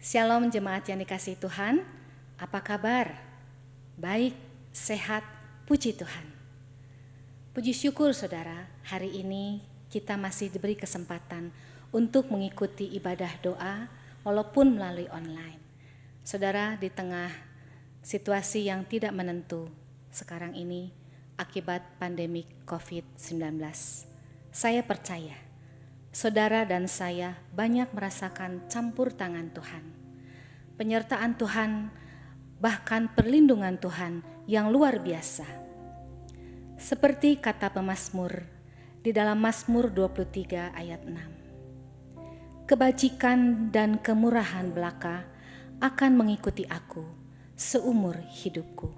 Shalom jemaat yang dikasihi Tuhan, apa kabar? Baik, sehat, puji Tuhan. Puji syukur saudara, hari ini kita masih diberi kesempatan untuk mengikuti ibadah doa walaupun melalui online. Saudara, di tengah situasi yang tidak menentu sekarang ini akibat pandemi COVID-19, saya percaya saudara dan saya banyak merasakan campur tangan Tuhan, penyertaan Tuhan, bahkan perlindungan Tuhan yang luar biasa. Seperti kata pemazmur di dalam Mazmur 23 ayat 6. Kebajikan dan kemurahan belaka akan mengikuti aku seumur hidupku,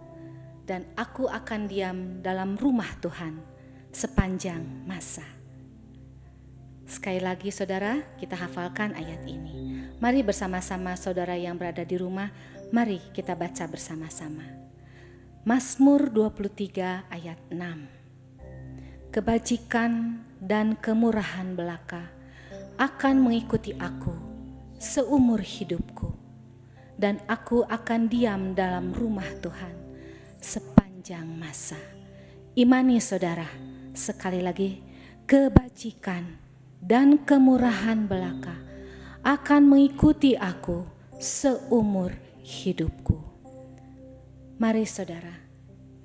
dan aku akan diam dalam rumah Tuhan sepanjang masa. Sekali lagi saudara, kita hafalkan ayat ini. Mari bersama-sama saudara yang berada di rumah, mari kita baca bersama-sama. Mazmur 23 ayat 6. Kebajikan dan kemurahan belaka akan mengikuti aku seumur hidupku, dan aku akan diam dalam rumah Tuhan sepanjang masa. Imani saudara, sekali lagi, kebajikan dan kemurahan belaka akan mengikuti aku seumur hidupku. Mari saudara,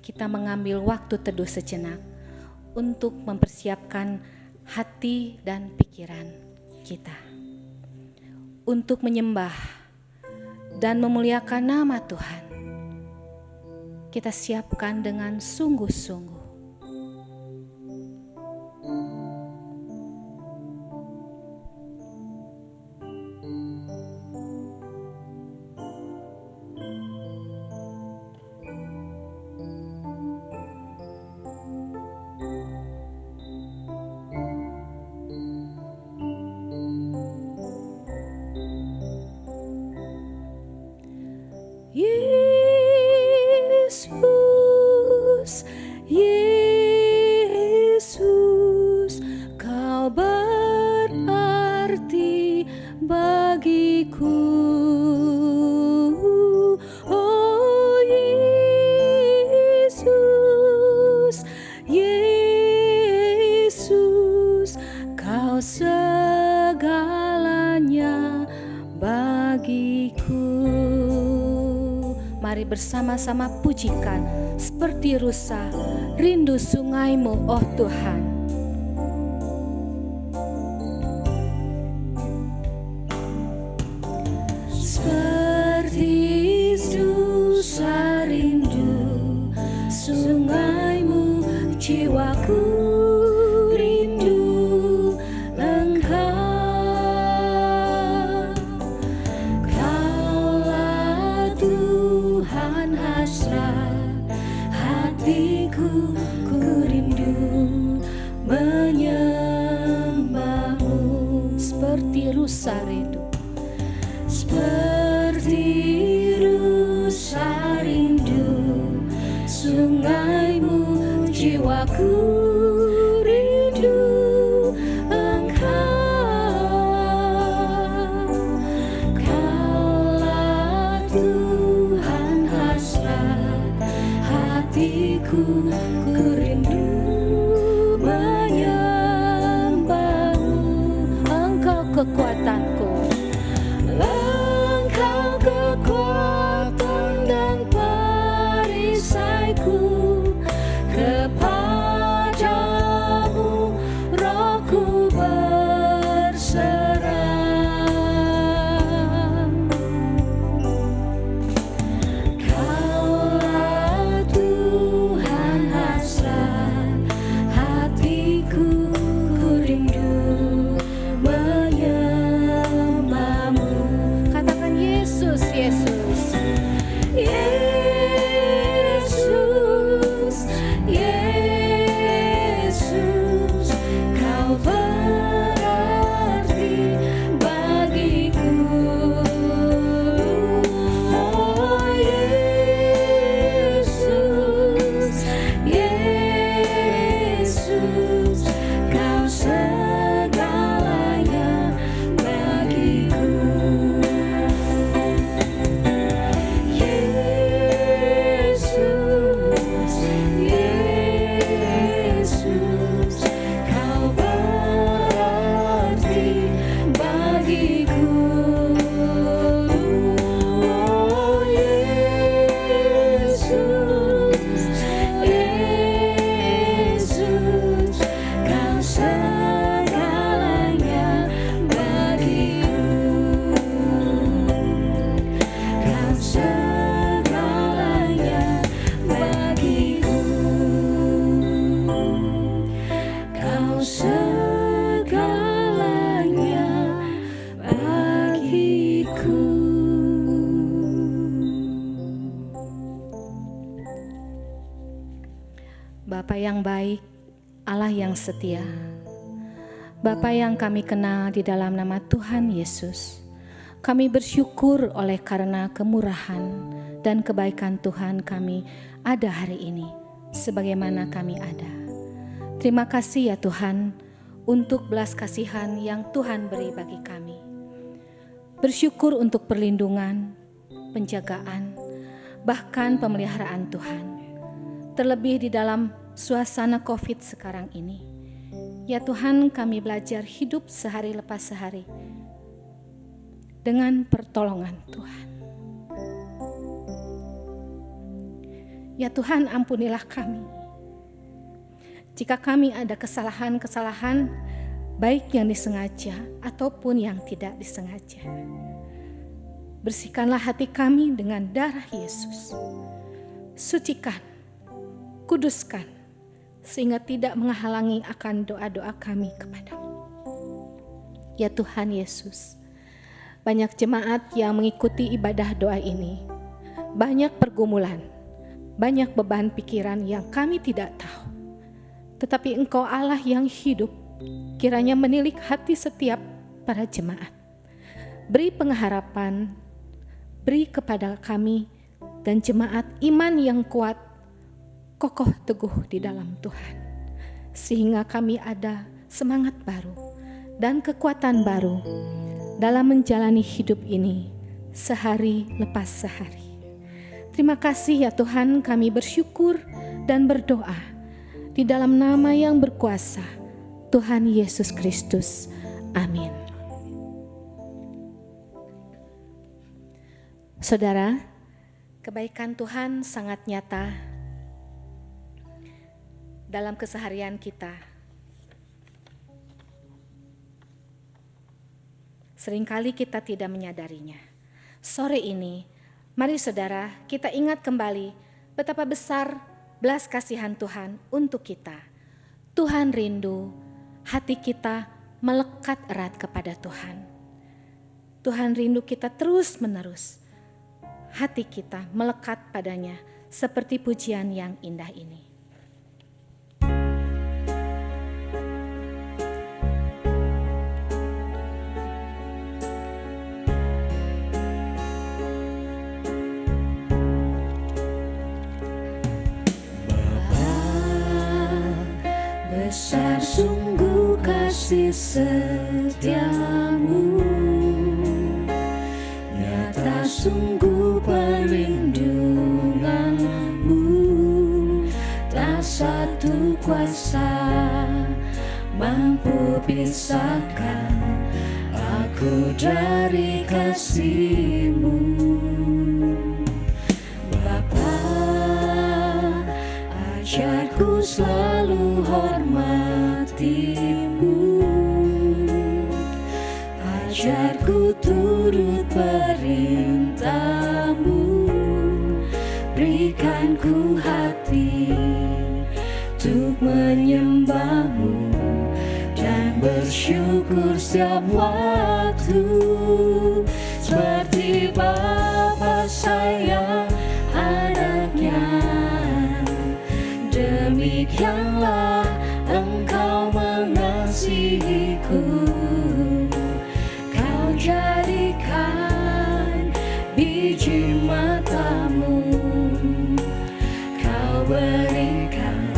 kita mengambil waktu teduh sejenak untuk mempersiapkan hati dan pikiran kita untuk menyembah dan memuliakan nama Tuhan. Kita siapkan dengan sungguh-sungguh. Yesus, Yesus, kau berarti bagiku. Oh Yesus, Yesus, kau segalanya bagiku. Mari bersama-sama pujikan seperti rusa rindu sungaimu, oh Tuhan. Seperti rusa rindu sungaimu, jiwaku rindu Engkau. Kaulah Tuhan hasrat hatiku, ku rindu menyembahmu. Seperti rusa rindu, seperti rusa rindu sungaimu, jiwaku rindu Engkau. Kaulah Tuhan hasrat hatiku, ku rindu menyembahmu. Engkau kekuatanku, Engkau kekuatan dan perisaiku. Kepadamu rohku berserah. Kaulah Tuhan hasrat hatiku, ku rindu menyembahmu. Bapa yang baik, Allah yang setia, Bapa yang kami kenal di dalam nama Tuhan Yesus, kami bersyukur oleh karena kemurahan dan kebaikan Tuhan kami ada hari ini, sebagaimana kami ada. Terima kasih ya Tuhan untuk belas kasihan yang Tuhan beri bagi kami. Bersyukur untuk perlindungan, penjagaan, bahkan pemeliharaan Tuhan. Terlebih di dalam suasana COVID sekarang ini. Ya Tuhan, kami belajar hidup sehari lepas sehari dengan pertolongan Tuhan. Ya Tuhan, ampunilah kami jika kami ada kesalahan-kesalahan baik yang disengaja ataupun yang tidak disengaja. Bersihkanlah hati kami dengan darah Yesus. Sucikan, kuduskan, sehingga tidak menghalangi akan doa-doa kami kepadamu. Ya Tuhan Yesus, banyak jemaat yang mengikuti ibadah doa ini, banyak pergumulan, banyak beban pikiran yang kami tidak tahu. Tetapi Engkau Allah yang hidup, kiranya menilik hati setiap para jemaat. Beri pengharapan, beri kepada kami dan jemaat iman yang kuat, kokoh teguh di dalam Tuhan, sehingga kami ada semangat baru dan kekuatan baru dalam menjalani hidup ini sehari lepas sehari. Terima kasih ya Tuhan, kami bersyukur dan berdoa di dalam nama yang berkuasa Tuhan Yesus Kristus. Amin. Saudara, kebaikan Tuhan sangat nyata dalam keseharian kita. Seringkali kita tidak menyadarinya. Sore ini, mari saudara, kita ingat kembali betapa besar belas kasihan Tuhan untuk kita. Tuhan rindu hati kita melekat erat kepada Tuhan. Tuhan rindu kita terus menerus. Hati kita melekat padanya seperti pujian yang indah ini. Besar sungguh kasih setiamu, nyata sungguh perlindunganmu. Tak satu kuasa mampu pisahkan aku dari kasih-Mu. Bapa, ajarku selalu hormati-Mu, ajarku turut perintah-Mu, berikan ku hati untuk menyembah-Mu dan bersyukur setiap waktu, seperti Bapa sayang anaknya. Demikianlah Engkau mengasihiku, Kau jadikan biji mata-Mu, Kau berikan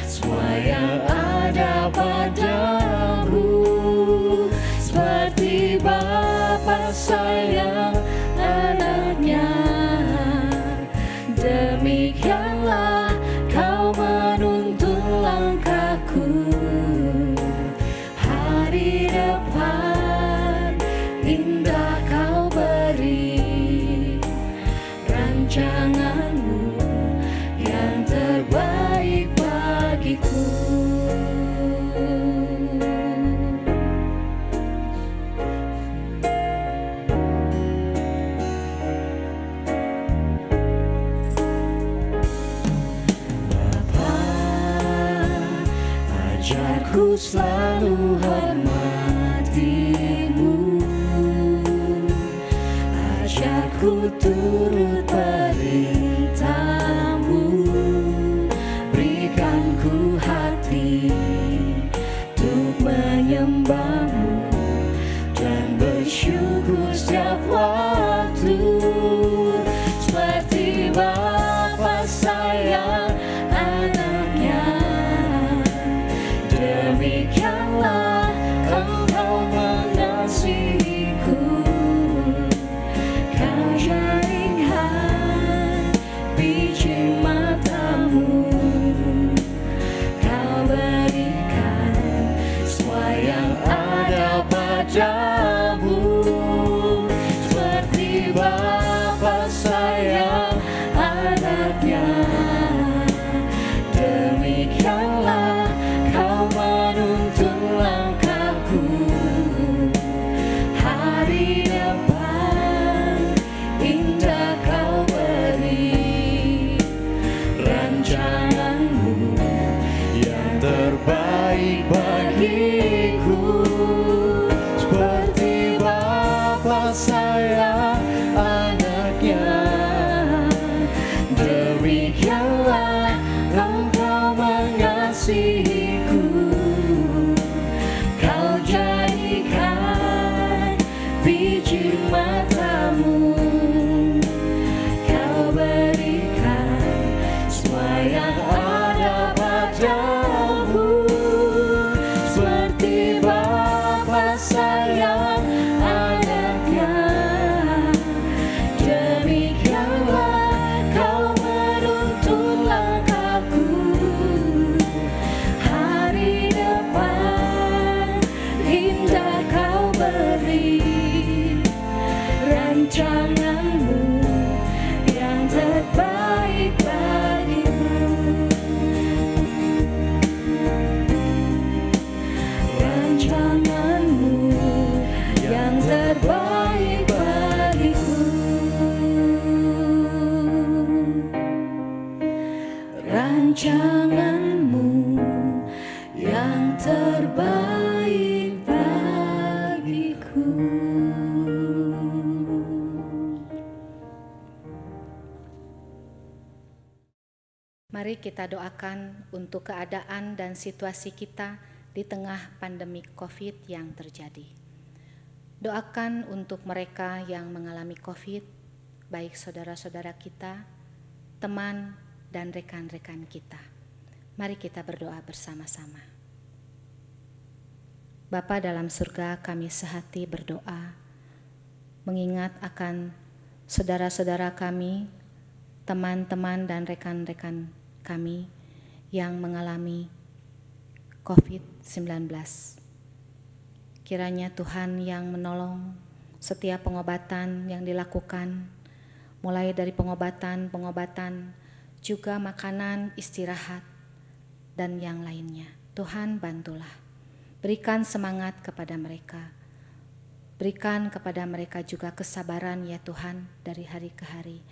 semua yang ada padamu, seperti Bapa sayang anaknya. Demikianlah Kau menuntun langkahku, hari depan indah Kau beri, rancangan-Mu yang terbaik bagiku. Ajarku selalu hormati-Mu, ajarku turut perintah-Mu, berikan mengasihiku. Kau jadikan biji matamu, kau berikan semua yang ada padamu. Seperti Bapa sayang anaknya, demikianlah kau menuntun langkahku. Hari depan indah kau beri, rancanganmu yang terbaik bagiku. Rancanganmu yang terbaik bagiku. Rancanganmu yang terbaik bagiku. Mari kita doakan untuk keadaan dan situasi kita di tengah pandemi COVID yang terjadi. Doakan untuk mereka yang mengalami COVID, baik saudara-saudara kita, teman, dan rekan-rekan kita. Mari kita berdoa bersama-sama. Bapa dalam surga, kami sehati berdoa, mengingat akan saudara-saudara kami, teman-teman dan rekan-rekan kami yang mengalami COVID-19. Kiranya Tuhan yang menolong setiap pengobatan yang dilakukan, mulai dari pengobatan, juga makanan, istirahat, dan yang lainnya. Tuhan bantulah, berikan semangat kepada mereka, berikan kepada mereka juga kesabaran ya Tuhan dari hari ke hari,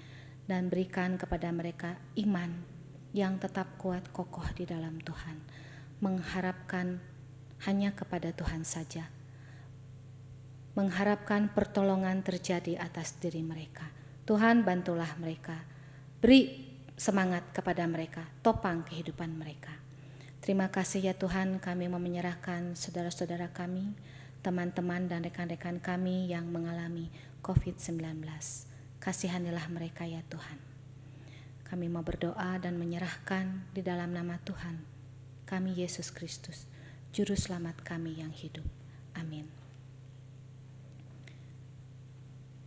dan berikan kepada mereka iman yang tetap kuat kokoh di dalam Tuhan, mengharapkan hanya kepada Tuhan saja, mengharapkan pertolongan terjadi atas diri mereka. Tuhan bantulah mereka, beri semangat kepada mereka, topang kehidupan mereka. Terima kasih ya Tuhan, kami mau menyerahkan saudara-saudara kami, teman-teman dan rekan-rekan kami yang mengalami COVID-19. Kasihanilah mereka ya Tuhan. Kami mau berdoa dan menyerahkan di dalam nama Tuhan kami Yesus Kristus, Juru Selamat kami yang hidup. Amin.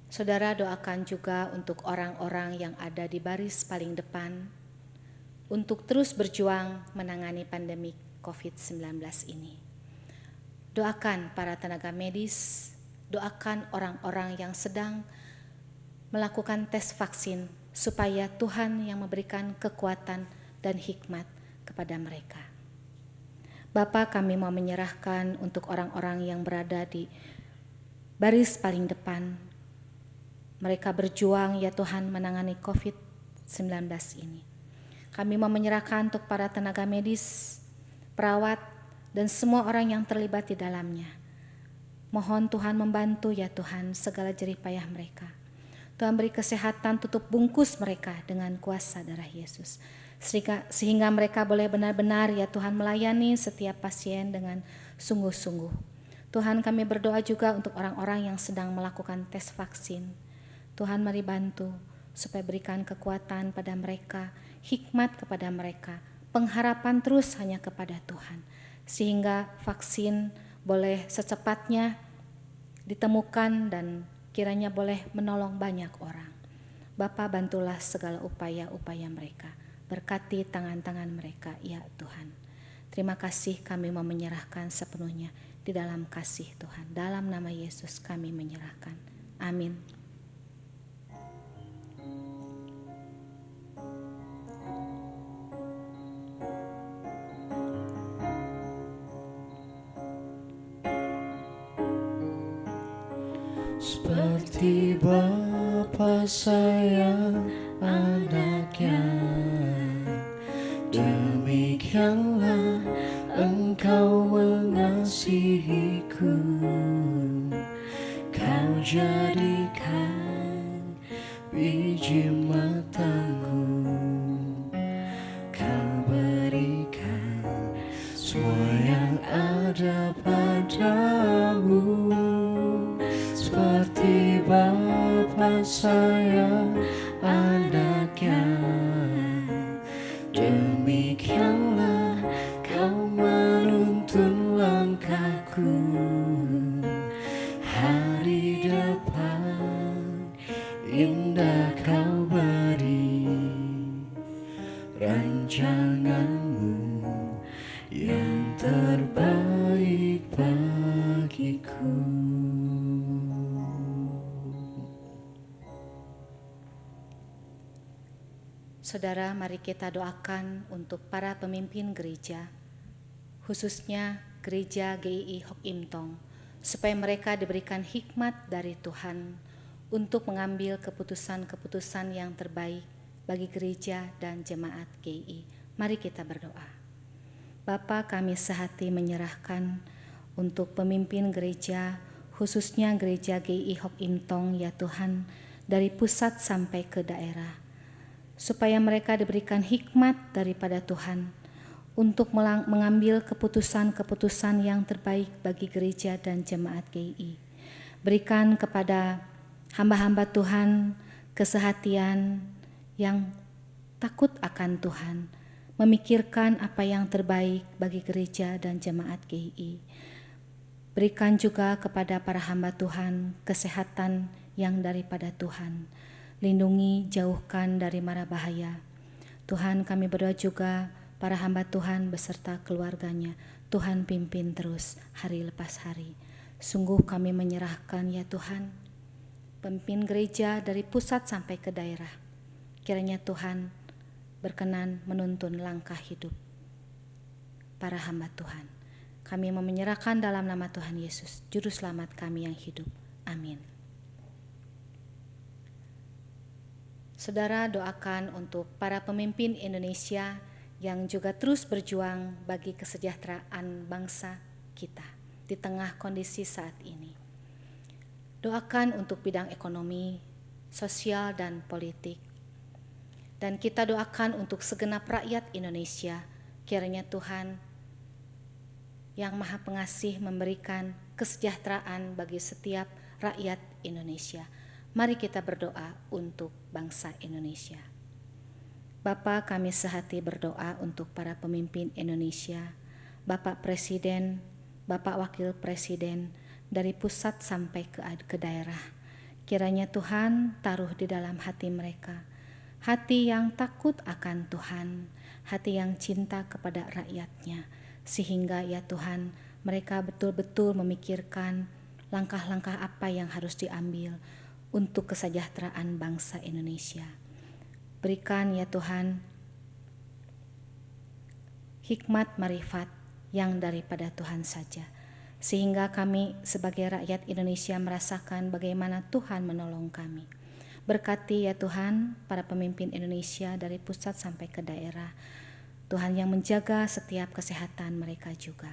Saudara, doakan juga untuk orang-orang yang ada di baris paling depan untuk terus berjuang menangani pandemi COVID-19 ini. Doakan para tenaga medis, doakan orang-orang yang sedang melakukan tes vaksin supaya Tuhan yang memberikan kekuatan dan hikmat kepada mereka. Bapa, kami mau menyerahkan untuk orang-orang yang berada di baris paling depan. Mereka berjuang ya Tuhan menangani COVID-19 ini. Kami mau menyerahkan untuk para tenaga medis, perawat, dan semua orang yang terlibat di dalamnya. Mohon Tuhan membantu ya Tuhan segala jerih payah mereka. Tuhan beri kesehatan, tutup bungkus mereka dengan kuasa darah Yesus. Sehingga mereka boleh benar-benar ya Tuhan melayani setiap pasien dengan sungguh-sungguh. Tuhan, kami berdoa juga untuk orang-orang yang sedang melakukan tes vaksin. Tuhan mari bantu supaya berikan kekuatan pada mereka, hikmat kepada mereka, pengharapan terus hanya kepada Tuhan. Sehingga vaksin boleh secepatnya ditemukan dan kiranya boleh menolong banyak orang. Bapa, bantulah segala upaya-upaya mereka. Berkati tangan-tangan mereka ya Tuhan. Terima kasih, kami mau menyerahkan sepenuhnya di dalam kasih Tuhan. Dalam nama Yesus kami menyerahkan. Amin. Seperti Bapa sayang anaknya, demikianlah Engkau mengasihiku. Kau jadikan biji matamu, Kau berikan semua yang ada padamu, seperti Bapa sayang anaknya. Demikianlah kau menuntun langkahku, hari depan indah kau beri, rancanganmu yang terbaik bagiku. Saudara, mari kita doakan untuk para pemimpin gereja, khususnya gereja GII Hok Im Tong, supaya mereka diberikan hikmat dari Tuhan untuk mengambil keputusan-keputusan yang terbaik bagi gereja dan jemaat GII. Mari kita berdoa. Bapa, kami sehati menyerahkan untuk pemimpin gereja, khususnya gereja GII Hok Im Tong, ya Tuhan, dari pusat sampai ke daerah, supaya mereka diberikan hikmat daripada Tuhan untuk mengambil keputusan-keputusan yang terbaik bagi gereja dan jemaat GII. Berikan kepada hamba-hamba Tuhan kesehatian yang takut akan Tuhan, memikirkan apa yang terbaik bagi gereja dan jemaat GII. Berikan juga kepada para hamba Tuhan kesehatan yang daripada Tuhan. Lindungi, jauhkan dari mara bahaya. Tuhan, kami berdoa juga para hamba Tuhan beserta keluarganya. Tuhan pimpin terus hari lepas hari. Sungguh kami menyerahkan ya Tuhan, pemimpin gereja dari pusat sampai ke daerah. Kiranya Tuhan berkenan menuntun langkah hidup para hamba Tuhan. Kami mau menyerahkan dalam nama Tuhan Yesus, Juru Selamat kami yang hidup. Amin. Saudara, doakan untuk para pemimpin Indonesia yang juga terus berjuang bagi kesejahteraan bangsa kita di tengah kondisi saat ini. Doakan untuk bidang ekonomi, sosial, dan politik. Dan kita doakan untuk segenap rakyat Indonesia, kiranya Tuhan yang Maha Pengasih memberikan kesejahteraan bagi setiap rakyat Indonesia. Mari kita berdoa untuk bangsa Indonesia. Bapa, kami sehati berdoa untuk para pemimpin Indonesia, Bapak Presiden, Bapak Wakil Presiden, dari pusat sampai ke daerah. Kiranya Tuhan taruh di dalam hati mereka, hati yang takut akan Tuhan, hati yang cinta kepada rakyatnya, sehingga ya Tuhan mereka betul-betul memikirkan langkah-langkah apa yang harus diambil untuk kesejahteraan bangsa Indonesia. Berikan ya Tuhan hikmat marifat yang daripada Tuhan saja, sehingga kami sebagai rakyat Indonesia merasakan bagaimana Tuhan menolong kami. Berkati ya Tuhan para pemimpin Indonesia dari pusat sampai ke daerah, Tuhan yang menjaga setiap kesehatan mereka juga.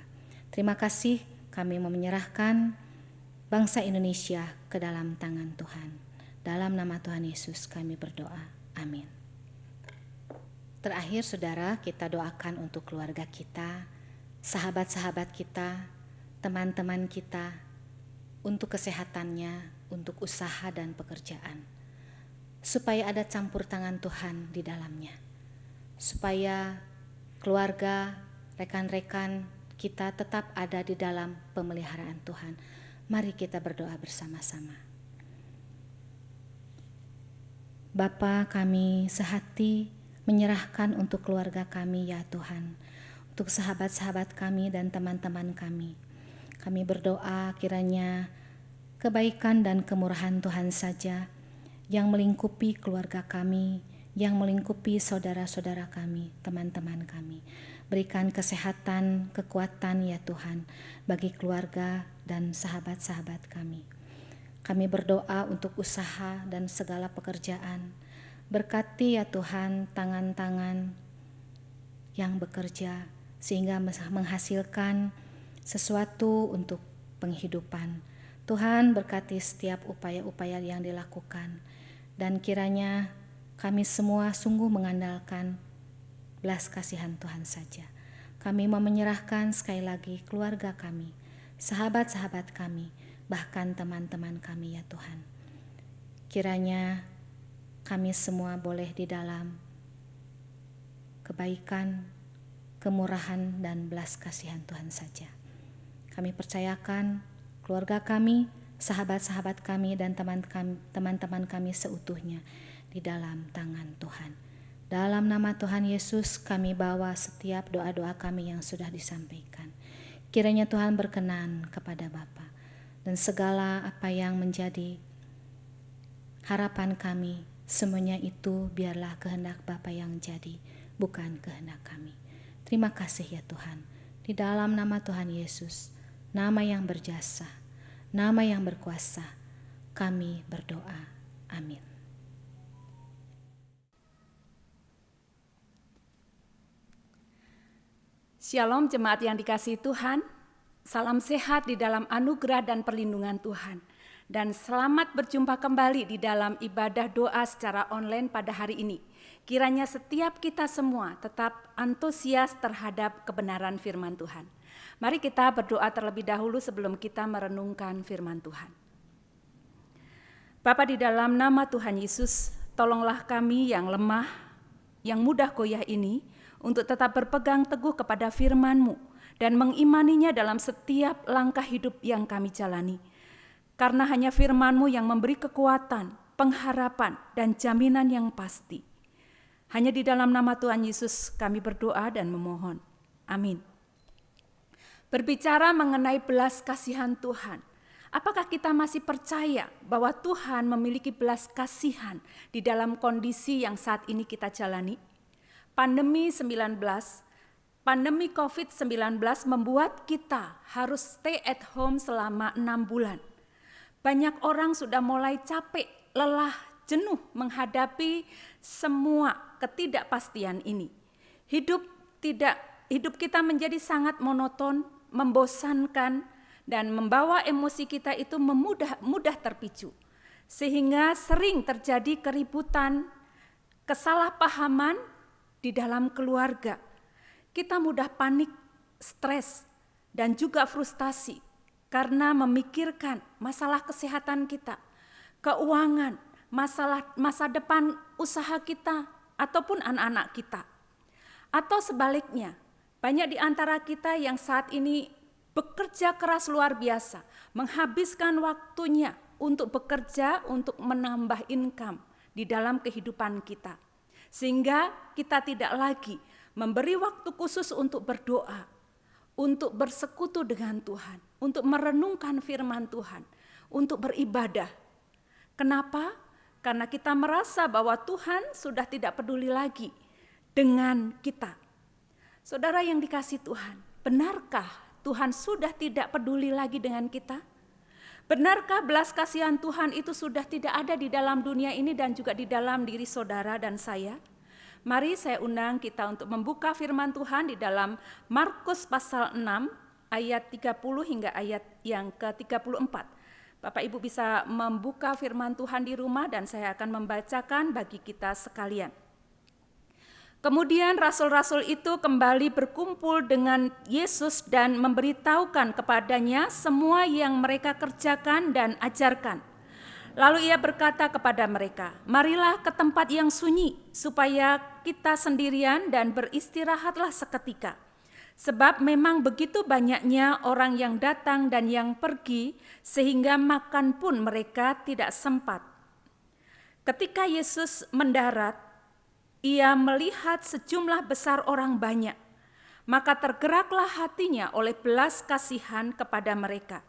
Terima kasih, kami mau menyerahkan bangsa Indonesia ke dalam tangan Tuhan. Dalam nama Tuhan Yesus kami berdoa. Amin. Terakhir saudara, kita doakan untuk keluarga kita, sahabat-sahabat kita, teman-teman kita, untuk kesehatannya, untuk usaha dan pekerjaan. Supaya ada campur tangan Tuhan di dalamnya. Supaya keluarga, rekan-rekan kita tetap ada di dalam pemeliharaan Tuhan. Mari kita berdoa bersama-sama. Bapa, kami sehati menyerahkan untuk keluarga kami ya Tuhan, untuk sahabat-sahabat kami dan teman-teman kami. Kami berdoa kiranya kebaikan dan kemurahan Tuhan saja yang melingkupi keluarga kami, yang melingkupi saudara-saudara kami, teman-teman kami. Berikan kesehatan, kekuatan ya Tuhan bagi keluarga dan sahabat-sahabat kami. Kami berdoa untuk usaha dan segala pekerjaan. Berkati ya Tuhan tangan-tangan yang bekerja sehingga menghasilkan sesuatu untuk penghidupan. Tuhan berkati setiap upaya-upaya yang dilakukan. Dan kiranya kami semua sungguh mengandalkan belas kasihan Tuhan saja. Kami mau menyerahkan sekali lagi keluarga kami, sahabat-sahabat kami, bahkan teman-teman kami ya Tuhan. Kiranya kami semua boleh di dalam kebaikan, kemurahan, dan belas kasihan Tuhan saja. Kami percayakan keluarga kami, sahabat-sahabat kami, dan teman-teman kami seutuhnya di dalam tangan Tuhan. Dalam nama Tuhan Yesus kami bawa setiap doa-doa kami yang sudah disampaikan. Kiranya Tuhan berkenan kepada Bapa, dan segala apa yang menjadi harapan kami, semuanya itu biarlah kehendak Bapa yang jadi, bukan kehendak kami. Terima kasih ya Tuhan. Di dalam nama Tuhan Yesus, nama yang berjasa, nama yang berkuasa, kami berdoa. Amin. Shalom jemaat yang dikasihi Tuhan, salam sehat di dalam anugerah dan perlindungan Tuhan. Dan selamat berjumpa kembali di dalam ibadah doa secara online pada hari ini. Kiranya setiap kita semua tetap antusias terhadap kebenaran firman Tuhan. Mari kita berdoa terlebih dahulu sebelum kita merenungkan firman Tuhan. Bapa, di dalam nama Tuhan Yesus, tolonglah kami yang lemah, yang mudah goyah ini, untuk tetap berpegang teguh kepada firman-Mu dan mengimaninya dalam setiap langkah hidup yang kami jalani. Karena hanya firman-Mu yang memberi kekuatan, pengharapan, dan jaminan yang pasti. Hanya di dalam nama Tuhan Yesus kami berdoa dan memohon. Amin. Berbicara mengenai belas kasihan Tuhan, apakah kita masih percaya bahwa Tuhan memiliki belas kasihan di dalam kondisi yang saat ini kita jalani? Pandemi COVID-19 membuat kita harus stay at home selama 6 bulan. Banyak orang sudah mulai capek, lelah, jenuh menghadapi semua ketidakpastian ini. Hidup kita menjadi sangat monoton, membosankan, dan membawa emosi kita itu mudah terpicu. Sehingga sering terjadi keributan, kesalahpahaman di dalam keluarga. Kita mudah panik, stres, dan juga frustasi karena memikirkan masalah kesehatan kita, keuangan, masa depan usaha kita, ataupun anak-anak kita. Atau sebaliknya, banyak di antara kita yang saat ini bekerja keras luar biasa, menghabiskan waktunya untuk bekerja, untuk menambah income di dalam kehidupan kita. Sehingga kita tidak lagi memberi waktu khusus untuk berdoa, untuk bersekutu dengan Tuhan, untuk merenungkan firman Tuhan, untuk beribadah. Kenapa? Karena kita merasa bahwa Tuhan sudah tidak peduli lagi dengan kita. Saudara yang dikasihi Tuhan, benarkah Tuhan sudah tidak peduli lagi dengan kita? Benarkah belas kasihan Tuhan itu sudah tidak ada di dalam dunia ini dan juga di dalam diri saudara dan saya? Mari saya undang kita untuk membuka firman Tuhan di dalam Markus pasal 6 ayat 30 hingga ayat yang ke-34. Bapak Ibu bisa membuka firman Tuhan di rumah dan saya akan membacakan bagi kita sekalian. Kemudian rasul-rasul itu kembali berkumpul dengan Yesus dan memberitahukan kepadanya semua yang mereka kerjakan dan ajarkan. Lalu ia berkata kepada mereka, "Marilah ke tempat yang sunyi, supaya kita sendirian dan beristirahatlah seketika. Sebab memang begitu banyaknya orang yang datang dan yang pergi, sehingga makan pun mereka tidak sempat." Ketika Yesus mendarat, ia melihat sejumlah besar orang banyak, maka tergeraklah hatinya oleh belas kasihan kepada mereka,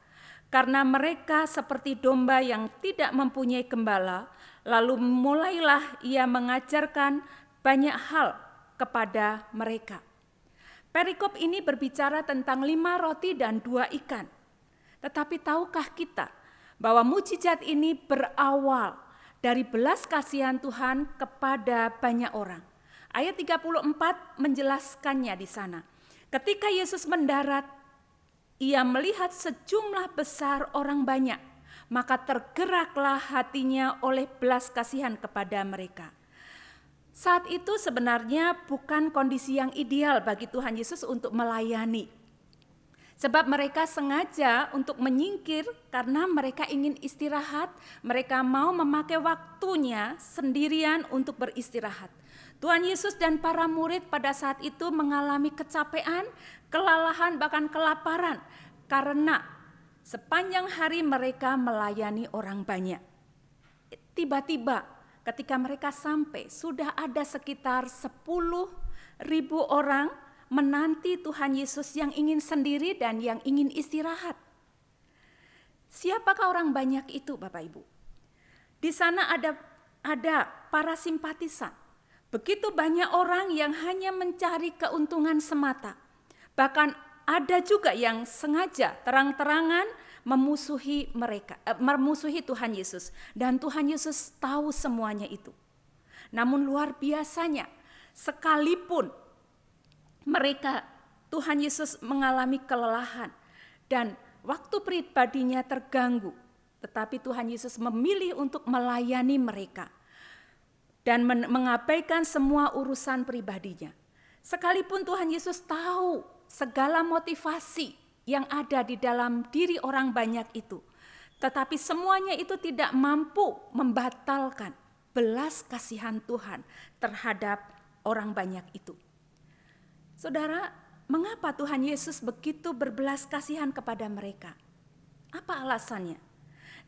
karena mereka seperti domba yang tidak mempunyai gembala. Lalu mulailah ia mengajarkan banyak hal kepada mereka. Perikop ini berbicara tentang 5 roti dan 2 ikan. Tetapi tahukah kita bahwa mukjizat ini berawal dari belas kasihan Tuhan kepada banyak orang? Ayat 34 menjelaskannya di sana. Ketika Yesus mendarat, ia melihat sejumlah besar orang banyak, maka tergeraklah hatinya oleh belas kasihan kepada mereka. Saat itu sebenarnya bukan kondisi yang ideal bagi Tuhan Yesus untuk melayani. Sebab mereka sengaja untuk menyingkir karena mereka ingin istirahat, mereka mau memakai waktunya sendirian untuk beristirahat. Tuhan Yesus dan para murid pada saat itu mengalami kecapean, kelelahan, bahkan kelaparan karena sepanjang hari mereka melayani orang banyak. Tiba-tiba ketika mereka sampai, sudah ada sekitar 10.000 orang menanti Tuhan Yesus yang ingin sendiri dan yang ingin istirahat. Siapakah orang banyak itu, Bapak Ibu? Di sana ada para simpatisan. Begitu banyak orang yang hanya mencari keuntungan semata. Bahkan ada juga yang sengaja terang-terangan memusuhi Tuhan Yesus, dan Tuhan Yesus tahu semuanya itu. Namun luar biasanya, sekalipun Tuhan Yesus mengalami kelelahan dan waktu pribadinya terganggu, tetapi Tuhan Yesus memilih untuk melayani mereka dan mengabaikan semua urusan pribadinya. Sekalipun Tuhan Yesus tahu segala motivasi yang ada di dalam diri orang banyak itu, tetapi semuanya itu tidak mampu membatalkan belas kasihan Tuhan terhadap orang banyak itu. Saudara, mengapa Tuhan Yesus begitu berbelas kasihan kepada mereka? Apa alasannya?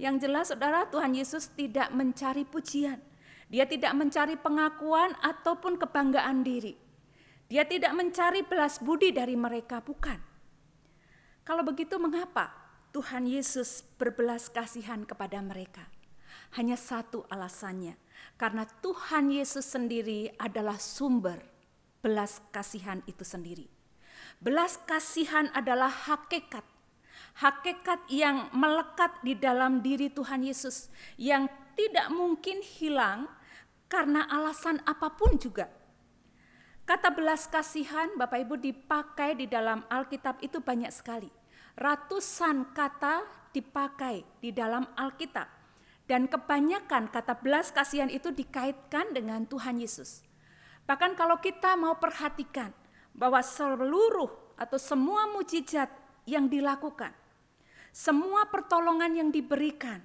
Yang jelas, saudara, Tuhan Yesus tidak mencari pujian. Dia tidak mencari pengakuan ataupun kebanggaan diri. Dia tidak mencari belas budi dari mereka, bukan. Kalau begitu, mengapa Tuhan Yesus berbelas kasihan kepada mereka? Hanya satu alasannya, karena Tuhan Yesus sendiri adalah sumber belas kasihan itu sendiri. Belas kasihan adalah hakikat yang melekat di dalam diri Tuhan Yesus, yang tidak mungkin hilang karena alasan apapun juga. Kata belas kasihan, Bapak Ibu, dipakai di dalam Alkitab itu banyak sekali. Ratusan kata dipakai di dalam Alkitab, dan kebanyakan kata belas kasihan itu dikaitkan dengan Tuhan Yesus. Bahkan kalau kita mau perhatikan bahwa seluruh atau semua mujizat yang dilakukan, semua pertolongan yang diberikan,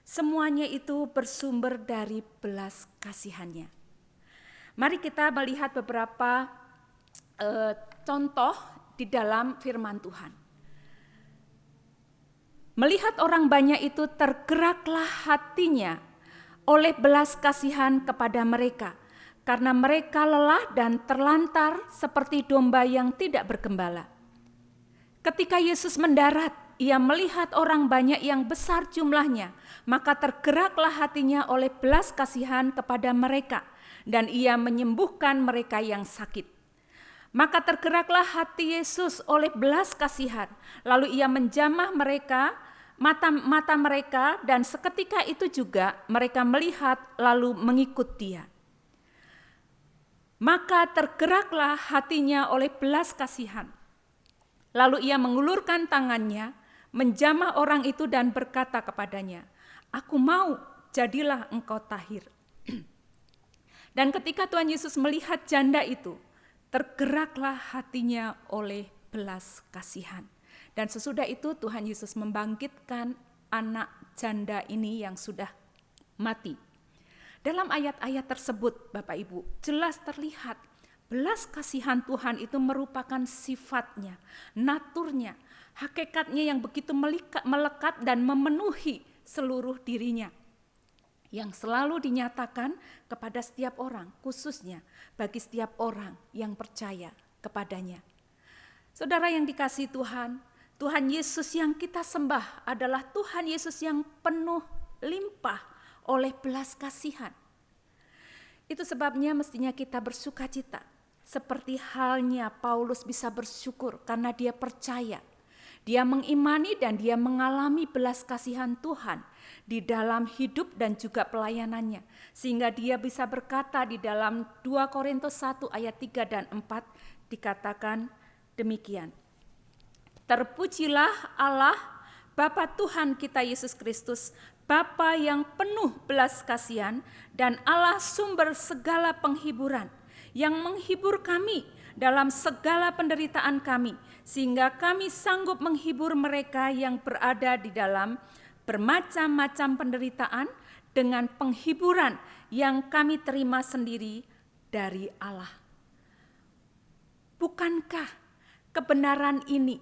semuanya itu bersumber dari belas kasihannya. Mari kita melihat beberapa contoh di dalam firman Tuhan. Melihat orang banyak itu, tergeraklah hatinya oleh belas kasihan kepada mereka, karena mereka lelah dan terlantar seperti domba yang tidak bergembala. Ketika Yesus mendarat, ia melihat orang banyak yang besar jumlahnya, maka tergeraklah hatinya oleh belas kasihan kepada mereka, dan ia menyembuhkan mereka yang sakit. Maka tergeraklah hati Yesus oleh belas kasihan, lalu ia menjamah mata mereka, dan seketika itu juga mereka melihat lalu mengikut dia. Maka tergeraklah hatinya oleh belas kasihan. Lalu ia mengulurkan tangannya, menjamah orang itu dan berkata kepadanya, "Aku mau, jadilah engkau tahir." Dan ketika Tuhan Yesus melihat janda itu, tergeraklah hatinya oleh belas kasihan. Dan sesudah itu Tuhan Yesus membangkitkan anak janda ini yang sudah mati. Dalam ayat-ayat tersebut, Bapak Ibu, jelas terlihat belas kasihan Tuhan itu merupakan sifatnya, naturnya, hakikatnya yang begitu melekat dan memenuhi seluruh dirinya, yang selalu dinyatakan kepada setiap orang, khususnya bagi setiap orang yang percaya kepadanya. Saudara yang dikasihi Tuhan, Tuhan Yesus yang kita sembah adalah Tuhan Yesus yang penuh limpah oleh belas kasihan. Itu sebabnya mestinya kita bersukacita, seperti halnya Paulus bisa bersyukur karena dia percaya, dia mengimani dan dia mengalami belas kasihan Tuhan di dalam hidup dan juga pelayanannya, sehingga dia bisa berkata di dalam 2 Korintus 1 ayat 3 dan 4 dikatakan demikian. Terpujilah Allah Bapa Tuhan kita Yesus Kristus, Bapa yang penuh belas kasihan dan Allah sumber segala penghiburan, yang menghibur kami dalam segala penderitaan kami, sehingga kami sanggup menghibur mereka yang berada di dalam bermacam-macam penderitaan dengan penghiburan yang kami terima sendiri dari Allah. Bukankah kebenaran ini,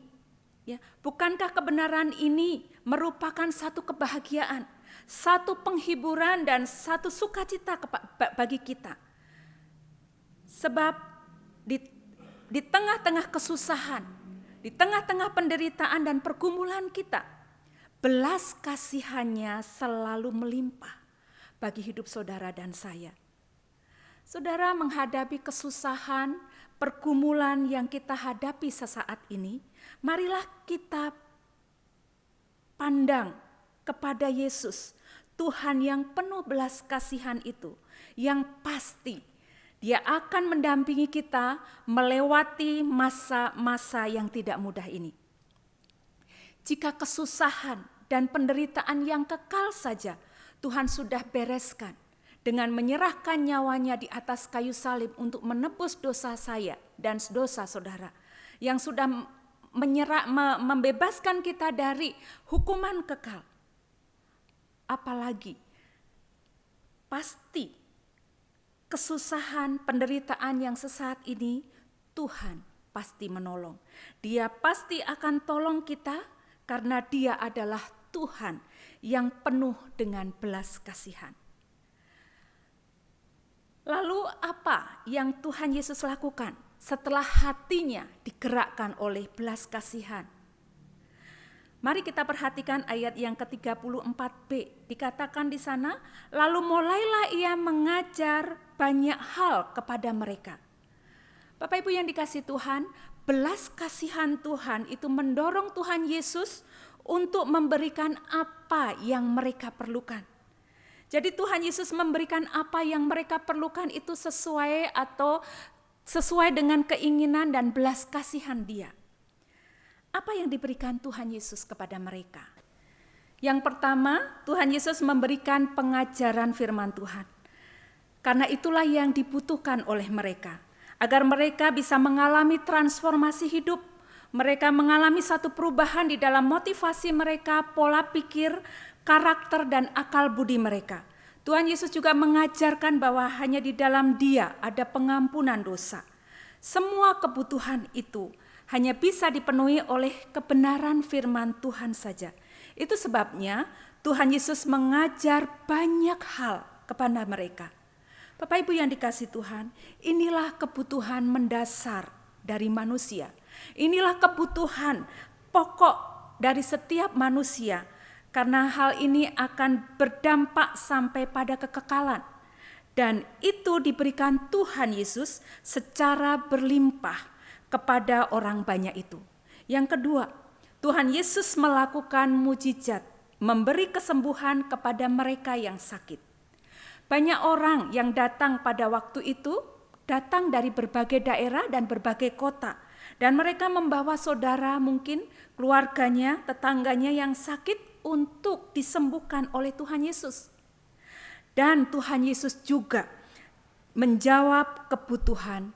bukankah kebenaran ini merupakan satu kebahagiaan, satu penghiburan dan satu sukacita bagi kita? Sebab di tengah-tengah kesusahan, di tengah-tengah penderitaan dan pergumulan kita, belas kasihannya selalu melimpah bagi hidup saudara dan saya. Saudara menghadapi kesusahan, pergumulan yang kita hadapi sesaat ini, marilah kita pandang kepada Yesus, Tuhan yang penuh belas kasihan itu, yang pasti Dia akan mendampingi kita melewati masa-masa yang tidak mudah ini. Jika kesusahan dan penderitaan yang kekal saja Tuhan sudah bereskan dengan menyerahkan nyawanya di atas kayu salib untuk menebus dosa saya dan dosa saudara, yang sudah membebaskan kita dari hukuman kekal. Apalagi pasti kesusahan, penderitaan yang sesaat ini Tuhan pasti menolong. Dia pasti akan tolong kita karena Dia adalah Tuhan yang penuh dengan belas kasihan. Lalu apa yang Tuhan Yesus lakukan setelah hatinya digerakkan oleh belas kasihan? Mari kita perhatikan ayat yang ke-34b. Dikatakan di sana, lalu mulailah ia mengajar banyak hal kepada mereka. Bapak Ibu yang dikasihi Tuhan, belas kasihan Tuhan itu mendorong Tuhan Yesus untuk memberikan apa yang mereka perlukan. Jadi Tuhan Yesus memberikan apa yang mereka perlukan itu sesuai dengan keinginan dan belas kasihan Dia. Apa yang diberikan Tuhan Yesus kepada mereka? Yang pertama, Tuhan Yesus memberikan pengajaran firman Tuhan. Karena itulah yang dibutuhkan oleh mereka, agar mereka bisa mengalami transformasi hidup. Mereka mengalami satu perubahan di dalam motivasi mereka, pola pikir, karakter dan akal budi mereka. Tuhan Yesus juga mengajarkan bahwa hanya di dalam Dia ada pengampunan dosa. Semua kebutuhan itu hanya bisa dipenuhi oleh kebenaran firman Tuhan saja. Itu sebabnya Tuhan Yesus mengajar banyak hal kepada mereka. Bapak Ibu yang dikasihi Tuhan, inilah kebutuhan mendasar dari manusia. Inilah kebutuhan pokok dari setiap manusia, karena hal ini akan berdampak sampai pada kekekalan. Dan itu diberikan Tuhan Yesus secara berlimpah kepada orang banyak itu. Yang kedua, Tuhan Yesus melakukan mujizat, memberi kesembuhan kepada mereka yang sakit. Banyak orang yang datang pada waktu itu, datang dari berbagai daerah dan berbagai kota. Dan mereka membawa saudara, mungkin keluarganya, tetangganya yang sakit untuk disembuhkan oleh Tuhan Yesus. Dan Tuhan Yesus juga menjawab kebutuhan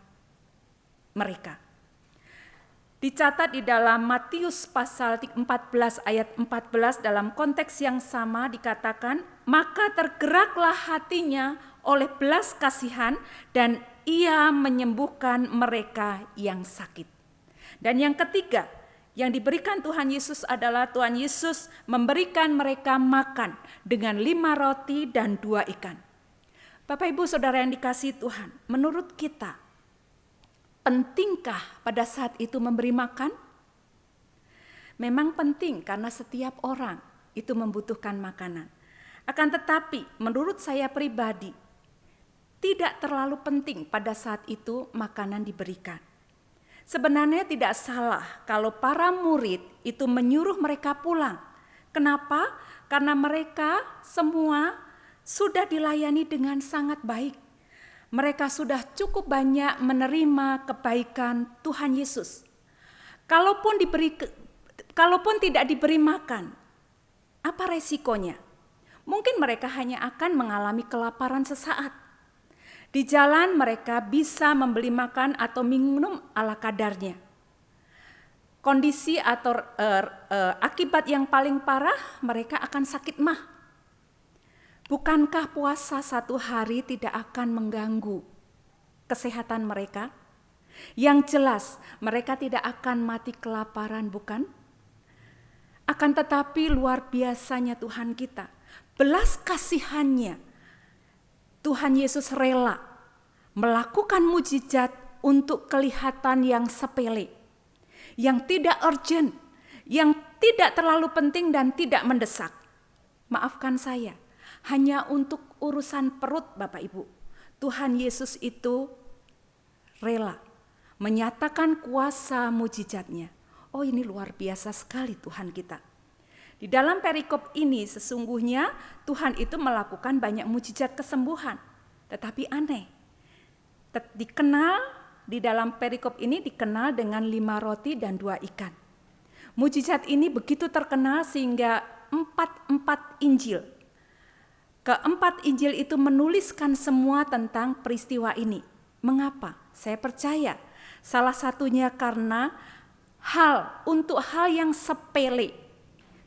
mereka. Dicatat di dalam Matius pasal 14 ayat 14 dalam konteks yang sama dikatakan, maka tergeraklah hatinya oleh belas kasihan dan ia menyembuhkan mereka yang sakit. Dan yang ketiga yang diberikan Tuhan Yesus adalah Tuhan Yesus memberikan mereka makan dengan 5 roti dan 2 ikan. Bapak Ibu Saudara yang dikasihi Tuhan, menurut kita, pentingkah pada saat itu memberi makan? Memang penting karena setiap orang itu membutuhkan makanan. Akan tetapi menurut saya pribadi, tidak terlalu penting pada saat itu makanan diberikan. Sebenarnya tidak salah kalau para murid itu menyuruh mereka pulang. Kenapa? Karena mereka semua sudah dilayani dengan sangat baik. Mereka sudah cukup banyak menerima kebaikan Tuhan Yesus. Kalaupun tidak diberi makan, apa resikonya? Mungkin mereka hanya akan mengalami kelaparan sesaat. Di jalan mereka bisa membeli makan atau minum ala kadarnya. Kondisi atau akibat yang paling parah, mereka akan sakit mah. Bukankah puasa 1 hari tidak akan mengganggu kesehatan mereka? Yang jelas mereka tidak akan mati kelaparan, bukan? Akan tetapi luar biasanya Tuhan kita, belas kasihannya, Tuhan Yesus rela melakukan mujizat untuk kelihatan yang sepele, yang tidak urgent, yang tidak terlalu penting dan tidak mendesak. Maafkan saya, hanya untuk urusan perut Bapak Ibu, Tuhan Yesus itu rela menyatakan kuasa mujizatnya. Oh, ini luar biasa sekali Tuhan kita. Di dalam perikop ini sesungguhnya Tuhan itu melakukan banyak mujizat kesembuhan. Tetapi aneh, dikenal di dalam perikop ini dikenal dengan 5 roti dan 2 ikan. Mujizat ini begitu terkenal sehingga 4 Injil. Keempat Injil itu menuliskan semua tentang peristiwa ini. Mengapa? Saya percaya salah satunya karena untuk hal yang sepele,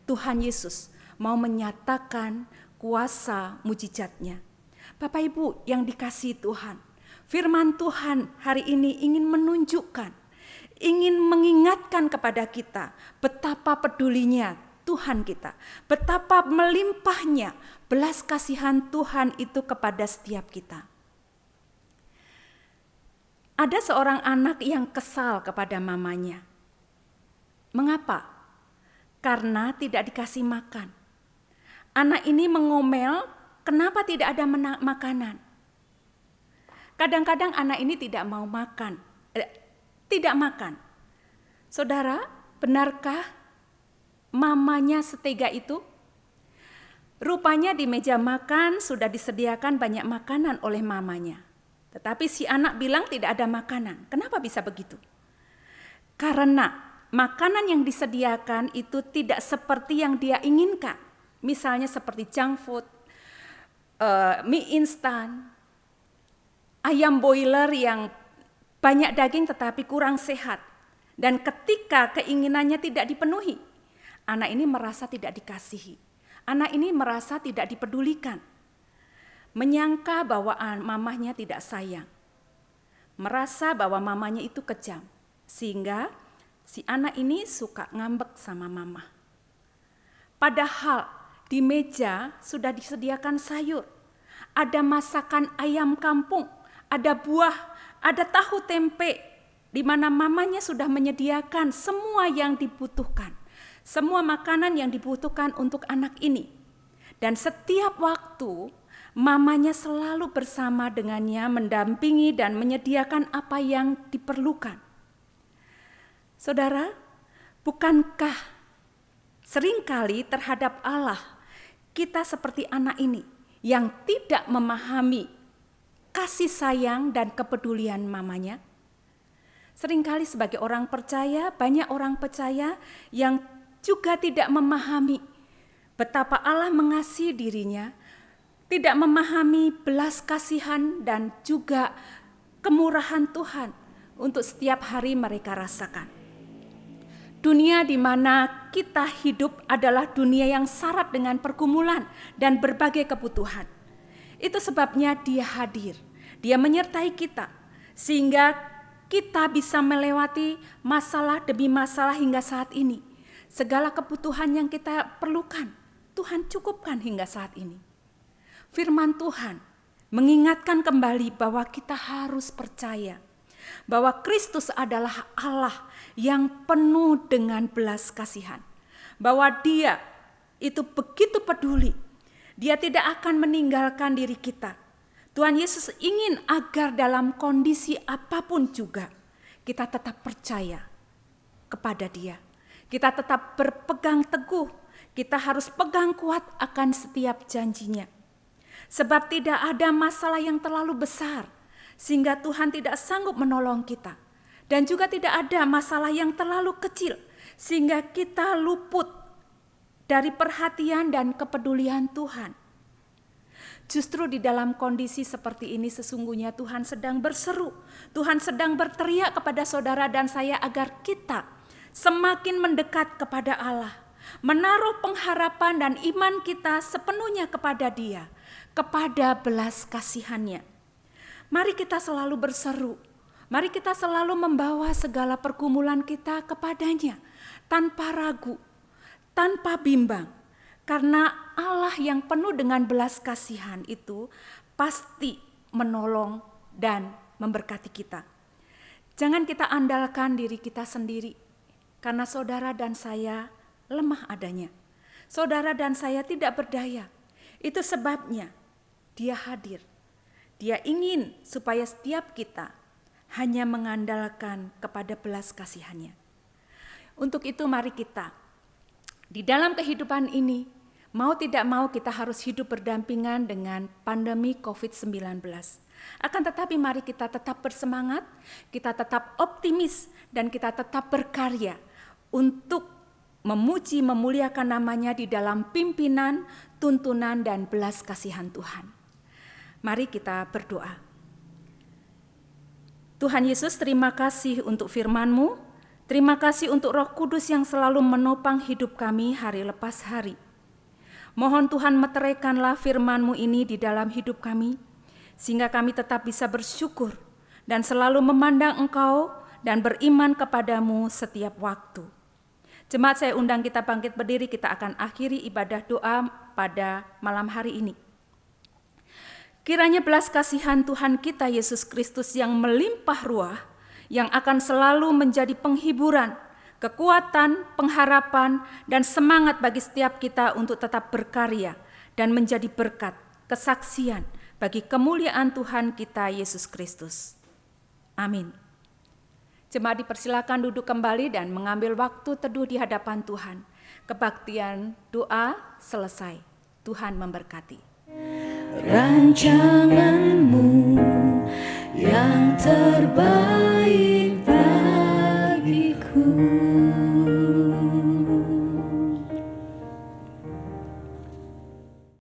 Tuhan Yesus mau menyatakan kuasa mujizatnya. Bapak Ibu yang dikasihi Tuhan, firman Tuhan hari ini ingin menunjukkan, ingin mengingatkan kepada kita betapa pedulinya Tuhan kita, betapa melimpahnya belas kasihan Tuhan itu kepada setiap kita. Ada seorang anak yang kesal kepada mamanya. Mengapa? Karena tidak dikasih makan. Anak ini mengomel, kenapa tidak ada makanan? Kadang-kadang anak ini tidak mau makan, tidak makan. Saudara, benarkah mamanya setega itu? Rupanya di meja makan sudah disediakan banyak makanan oleh mamanya. Tetapi si anak bilang tidak ada makanan. Kenapa bisa begitu? Karena makanan yang disediakan itu tidak seperti yang dia inginkan. Misalnya seperti junk food, mie instan, ayam boiler yang banyak daging tetapi kurang sehat. Dan ketika keinginannya tidak dipenuhi, anak ini merasa tidak dikasihi. Anak ini merasa tidak dipedulikan. Menyangka bahwa mamahnya tidak sayang. Merasa bahwa mamanya itu kejam. Sehingga si anak ini suka ngambek sama mama. Padahal di meja sudah disediakan sayur. Ada masakan ayam kampung, ada buah, ada tahu tempe, di mana mamanya sudah menyediakan semua yang dibutuhkan. Semua makanan yang dibutuhkan untuk anak ini. Dan setiap waktu mamanya selalu bersama dengannya, mendampingi dan menyediakan apa yang diperlukan. Saudara, bukankah seringkali terhadap Allah kita seperti anak ini yang tidak memahami kasih sayang dan kepedulian mamanya? Seringkali sebagai orang percaya, banyak orang percaya yang juga tidak memahami betapa Allah mengasihi dirinya, tidak memahami belas kasihan dan juga kemurahan Tuhan untuk setiap hari mereka rasakan. Dunia di mana kita hidup adalah dunia yang syarat dengan pergumulan dan berbagai kebutuhan. Itu sebabnya Dia hadir, Dia menyertai kita, sehingga kita bisa melewati masalah demi masalah hingga saat ini. Segala kebutuhan yang kita perlukan, Tuhan cukupkan hingga saat ini. Firman Tuhan mengingatkan kembali bahwa kita harus percaya bahwa Kristus adalah Allah yang penuh dengan belas kasihan. Bahwa Dia itu begitu peduli. Dia tidak akan meninggalkan diri kita. Tuhan Yesus ingin agar dalam kondisi apapun juga kita tetap percaya kepada Dia. Kita tetap berpegang teguh. Kita harus pegang kuat akan setiap janjinya. Sebab tidak ada masalah yang terlalu besar sehingga Tuhan tidak sanggup menolong kita. Dan juga tidak ada masalah yang terlalu kecil sehingga kita luput dari perhatian dan kepedulian Tuhan. Justru di dalam kondisi seperti ini sesungguhnya Tuhan sedang berseru, Tuhan sedang berteriak kepada saudara dan saya agar kita semakin mendekat kepada Allah, menaruh pengharapan dan iman kita sepenuhnya kepada Dia, kepada belas kasihan-Nya. Mari kita selalu berseru, mari kita selalu membawa segala pergumulan kita kepadanya, tanpa ragu, tanpa bimbang. Karena Allah yang penuh dengan belas kasihan itu pasti menolong dan memberkati kita. Jangan kita andalkan diri kita sendiri, karena saudara dan saya lemah adanya. Saudara dan saya tidak berdaya. Itu sebabnya Dia hadir. Dia ingin supaya setiap kita hanya mengandalkan kepada belas kasihan-Nya. Untuk itu mari kita di dalam kehidupan ini, mau tidak mau kita harus hidup berdampingan dengan pandemi COVID-19. Akan tetapi mari kita tetap bersemangat, kita tetap optimis, dan kita tetap berkarya untuk memuji, memuliakan nama-Nya di dalam pimpinan, tuntunan, dan belas kasihan Tuhan. Mari kita berdoa. Tuhan Yesus, terima kasih untuk firman-Mu. Terima kasih untuk Roh Kudus yang selalu menopang hidup kami hari lepas hari. Mohon Tuhan meteraikanlah firman-Mu ini di dalam hidup kami, sehingga kami tetap bisa bersyukur dan selalu memandang Engkau dan beriman kepadamu setiap waktu. Jemaat, saya undang kita bangkit berdiri, kita akan akhiri ibadah doa pada malam hari ini. Kiranya belas kasihan Tuhan kita Yesus Kristus yang melimpah ruah, yang akan selalu menjadi penghiburan, kekuatan, pengharapan, dan semangat bagi setiap kita untuk tetap berkarya dan menjadi berkat, kesaksian bagi kemuliaan Tuhan kita Yesus Kristus. Amin. Jemaat dipersilakan duduk kembali dan mengambil waktu teduh di hadapan Tuhan. Kebaktian doa selesai. Tuhan memberkati. Rancangan-Mu yang terbaik bagiku.